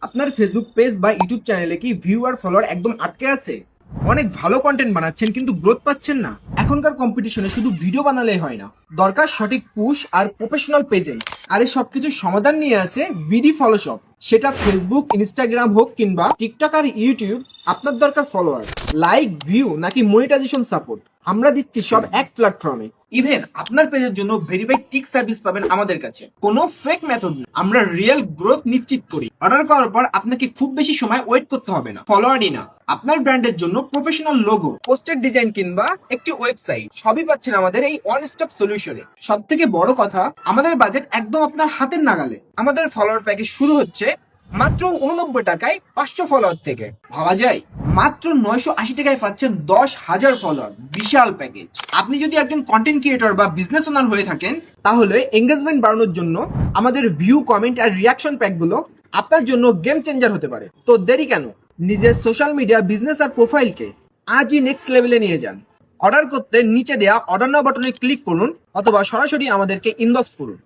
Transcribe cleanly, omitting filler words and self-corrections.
আপনার Facebook page বা YouTube চ্যানেলে কি ভিউ আর ফলোয়ার একদম আটকে আছে? অনেক ভালো কন্টেন্ট বানাচ্ছেন কিন্তু গ্রোথ পাচ্ছেন না। এখনকার কম্পিটিশনে শুধু ভিডিও বানালেই হয় না, দরকার সঠিক পুশ আর প্রফেশনাল পেজেন্স। আর এই সবকিছুর সমাধান নিয়ে আছে বিডি ফলো শপ। সেটা ফেসবুক, ইনস্টাগ্রাম হোক কিংবা টিকটক আর ইউটিউব, আপনার দরকার ফলোয়ার, লাইক, ভিউ নাকি মনিটাইজেশন সাপোর্ট, আমরা দিচ্ছি সব এক প্ল্যাটফর্মে। ইভেন আপনার পেজের জন্য ভেরিফাইড টিক সার্ভিস পাবেন আমাদের কাছে। কোনো ফেক মেথড না, আমরা রিয়েল গ্রোথ নিশ্চিত করি। অর্ডার করার পর আপনাকে খুব বেশি সময় ওয়েট করতে হবে না। ফলোয়ারই না, আপনার ব্র্যান্ডের জন্য প্রফেশনাল লোগো, পোস্টার ডিজাইন কিংবা একটি ওয়েবসাইট, সবই পাচ্ছেন আমাদের এই ওয়ান স্টপ সলিউশনে। সব থেকে বড় কথা, আমাদের বাজেট একদম আপনার হাতের নাগালে। আমাদের ফলোয়ার প্যাকেজ শুরু হচ্ছে মাত্র 89 টাকায় 500 ফলোয়ার থেকে। ভাবা যায়, মাত্র 980 টাকায় পাচ্ছেন 10,000 ফলোয়ার। বিশাল প্যাকেজ। আপনি যদি একজন কন্টেন্ট ক্রিয়েটর বা বিজনেস ওনার হয়ে থাকেন, তাহলে এঙ্গেজমেন্ট বাড়ানোর জন্য আমাদের ভিউ, কমেন্ট আর রিয়াকশন প্যাকগুলো আপনার জন্য গেম চেঞ্জার হতে পারে। তো দেরি কেন? নিজের সোশ্যাল মিডিয়া, বিজনেস আর প্রোফাইলকে আজই নেক্সট লেভেলে নিয়ে যান। অর্ডার করতে নিচে দেয়া অর্ডার নাও বাটনে ক্লিক করুন অথবা সরাসরি আমাদেরকে ইনবক্স করুন।